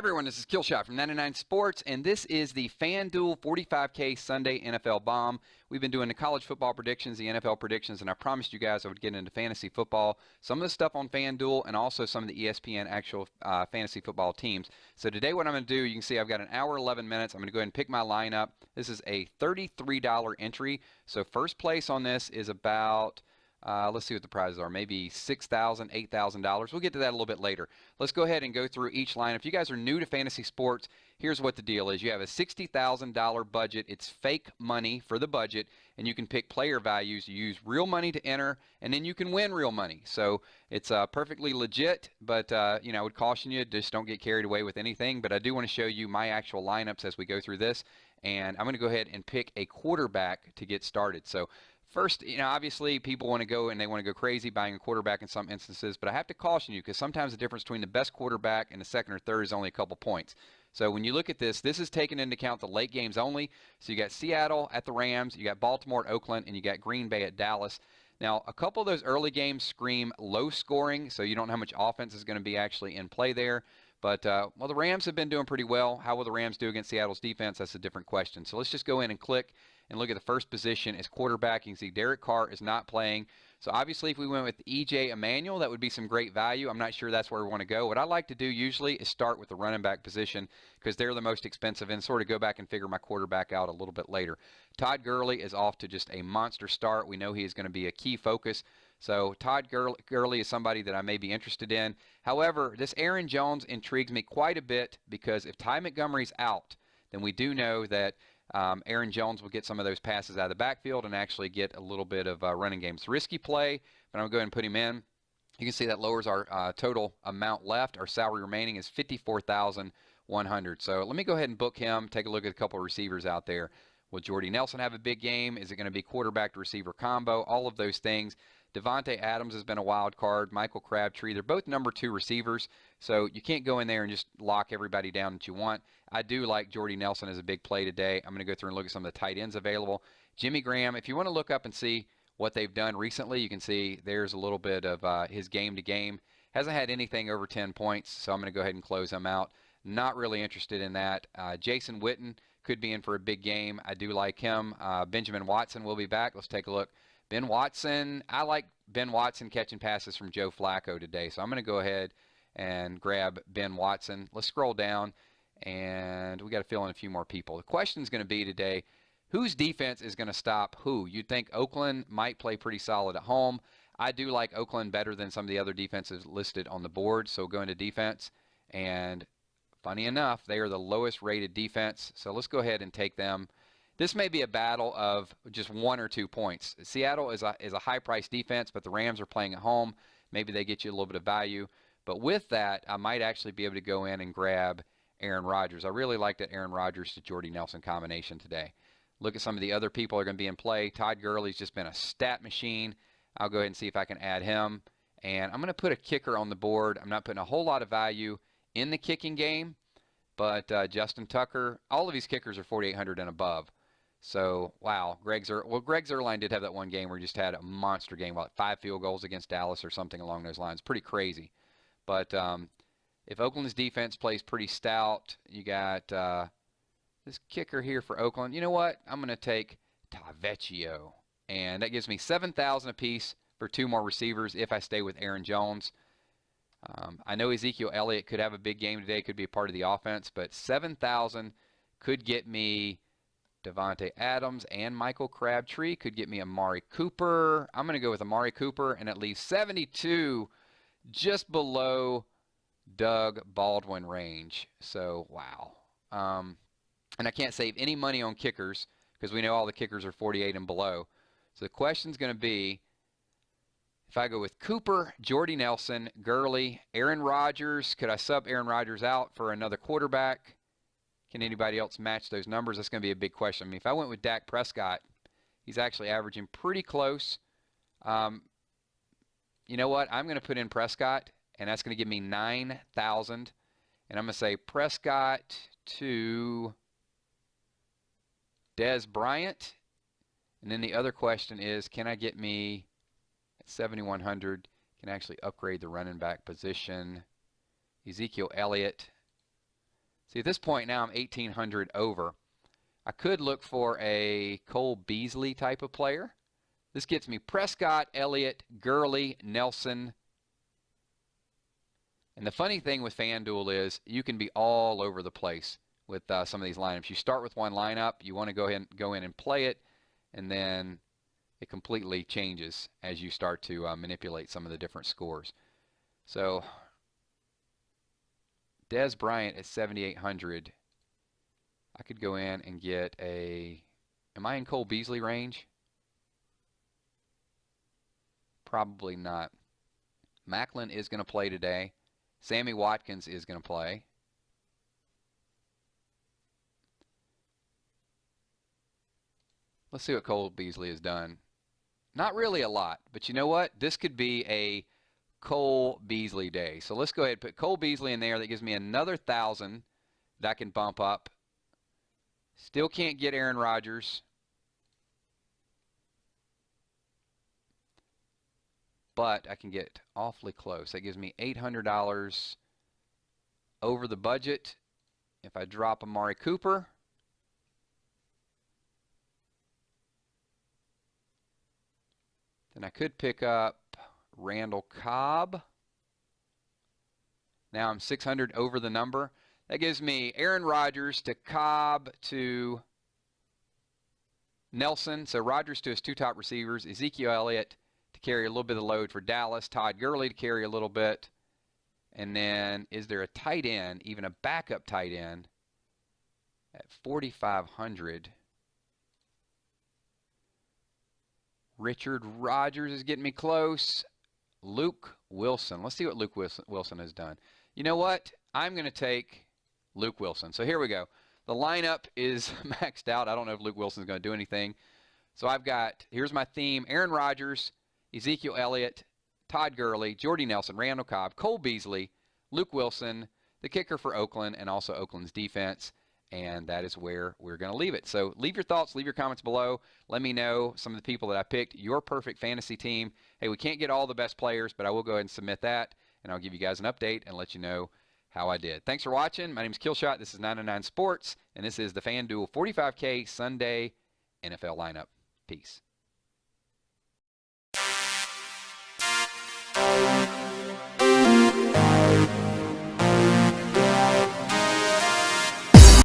everyone, this is Killshot from 99 Sports, and this is the FanDuel 45K Sunday NFL Bomb. We've been doing the college football predictions, the NFL predictions, and I promised you guys I would get into fantasy football, some of the stuff on FanDuel, and also some of the ESPN actual fantasy football teams. So today what I'm going to do, you can see I've got an hour, 11 minutes. I'm going to go ahead and pick my lineup. This is a $33 entry, so first place on this is about... let's see what the prizes are. Maybe $6,000, $8,000. We'll get to that a little bit later. Let's go ahead and go through each line. If you guys are new to fantasy sports, here's what the deal is. You have a $60,000 budget. It's fake money for the budget, and you can pick player values. You use real money to enter, and then you can win real money. So it's perfectly legit, but I would caution you, just don't get carried away with anything. But I do want to show you my actual lineups as we go through this, and I'm going to go ahead and pick a quarterback to get started. So first, obviously people want to go and they want to go crazy buying a quarterback in some instances, but I have to caution you because sometimes the difference between the best quarterback and the second or third is only a couple points. So when you look at this, this is taking into account the late games only. So you got Seattle at the Rams, you got Baltimore at Oakland, and you got Green Bay at Dallas. Now, a couple of those early games scream low scoring, so you don't know how much offense is going to be actually in play there. But, well, the Rams have been doing pretty well. How will the Rams do against Seattle's defense? That's a different question. So let's just go in and click and look at the first position as quarterback. You can see Derek Carr is not playing. So obviously if we went with E.J. Emanuel, that would be some great value. I'm not sure that's where we want to go. What I like to do usually is start with the running back position because they're the most expensive and sort of go back and figure my quarterback out a little bit later. Todd Gurley is off to just a monster start. We know he is going to be a key focus. So Todd Gurley is somebody that I may be interested in. However, this Aaron Jones intrigues me quite a bit because if Ty Montgomery's out, then we do know that Aaron Jones will get some of those passes out of the backfield and actually get a little bit of running game. It's a risky play, but I'm going to go ahead and put him in. You can see that lowers our total amount left. Our salary remaining is $54,100. So let me go ahead and book him, take a look at a couple of receivers out there. Will Jordy Nelson have a big game? Is it going to be quarterback to receiver combo? All of those things. Devontae Adams has been a wild card. Michael Crabtree, they're both number 2 receivers, so you can't go in there and just lock everybody down that you want. I do like Jordy Nelson as a big play today. I'm going to go through and look at some of the tight ends available. Jimmy Graham, if you want to look up and see what they've done recently, you can see there's a little bit of his game-to-game. Hasn't had anything over 10 points, so I'm going to go ahead and close him out. Not really interested in that. Jason Witten could be in for a big game. I do like him. Benjamin Watson will be back. Let's take a look. Ben Watson, I like Ben Watson catching passes from Joe Flacco today, so I'm going to go ahead and grab Ben Watson. Let's scroll down, and we got to fill in a few more people. The question is going to be today, whose defense is going to stop who? You'd think Oakland might play pretty solid at home. I do like Oakland better than some of the other defenses listed on the board, so go into defense, and funny enough, they are the lowest rated defense, so let's go ahead and take them. This may be a battle of just 1 or 2 points. Seattle is a high-priced defense, but the Rams are playing at home. Maybe they get you a little bit of value. But with that, I might actually be able to go in and grab Aaron Rodgers. I really like that Aaron Rodgers to Jordy Nelson combination today. Look at some of the other people that are going to be in play. Todd Gurley's just been a stat machine. I'll go ahead and see if I can add him. And I'm going to put a kicker on the board. I'm not putting a whole lot of value in the kicking game, but Justin Tucker, all of these kickers are 4,800 and above. So, wow, Greg Zuerlein did have that one game where he just had a monster game, like 5 field goals against Dallas or something along those lines. Pretty crazy. But if Oakland's defense plays pretty stout, you got this kicker here for Oakland. You know what? I'm going to take Tavecchio, and that gives me $7,000 apiece for 2 more receivers if I stay with Aaron Jones. I know Ezekiel Elliott could have a big game today, could be a part of the offense, but $7,000 could get me Devontae Adams and Michael Crabtree, could get me Amari Cooper. I'm going to go with Amari Cooper and at least 72 just below Doug Baldwin range. So, wow. And I can't save any money on kickers because we know all the kickers are 48 and below. So the question's going to be, if I go with Cooper, Jordy Nelson, Gurley, Aaron Rodgers, could I sub Aaron Rodgers out for another quarterback? Can anybody else match those numbers? That's going to be a big question. I mean, if I went with Dak Prescott, he's actually averaging pretty close. You know what? I'm going to put in Prescott, and that's going to give me 9,000. And I'm going to say Prescott to Dez Bryant. And then the other question is, can I get me at 7,100, can actually upgrade the running back position? Ezekiel Elliott. See, at this point now I'm 1,800 over. I could look for a Cole Beasley type of player. This gets me Prescott, Elliott, Gurley, Nelson. And the funny thing with FanDuel is you can be all over the place with some of these lineups. You start with one lineup, you want to go in and play it, and then it completely changes as you start to manipulate some of the different scores. So Dez Bryant at 7,800. I could go in and get a, am I in Cole Beasley range? Probably not. Macklin is going to play today. Sammy Watkins is going to play. Let's see what Cole Beasley has done. Not really a lot, but you know what? This could be a Cole Beasley day. So let's go ahead and put Cole Beasley in there. That gives me another 1,000 that I can bump up. Still can't get Aaron Rodgers. But I can get awfully close. That gives me $800 over the budget. If I drop Amari Cooper, then I could pick up Randall Cobb. Now I'm 600 over the number. That gives me Aaron Rodgers to Cobb to Nelson. So Rodgers to his two top receivers. Ezekiel Elliott to carry a little bit of the load for Dallas. Todd Gurley to carry a little bit. And then is there a tight end, even a backup tight end at 4,500? Richard Rodgers is getting me close. Luke Wilson. Let's see what Luke Wilson has done. You know what? I'm going to take Luke Wilson. So here we go. The lineup is maxed out. I don't know if Luke Wilson is going to do anything. So I've got, here's my theme, Aaron Rodgers, Ezekiel Elliott, Todd Gurley, Jordy Nelson, Randall Cobb, Cole Beasley, Luke Wilson, the kicker for Oakland, and also Oakland's defense. And that is where we're going to leave it. So leave your thoughts, leave your comments below. Let me know some of the people that I picked, your perfect fantasy team. Hey, we can't get all the best players, but I will go ahead and submit that, and I'll give you guys an update and let you know how I did. Thanks for watching. My name is Killshot. This is 909 Sports, and this is the FanDuel 45K Sunday NFL lineup. Peace.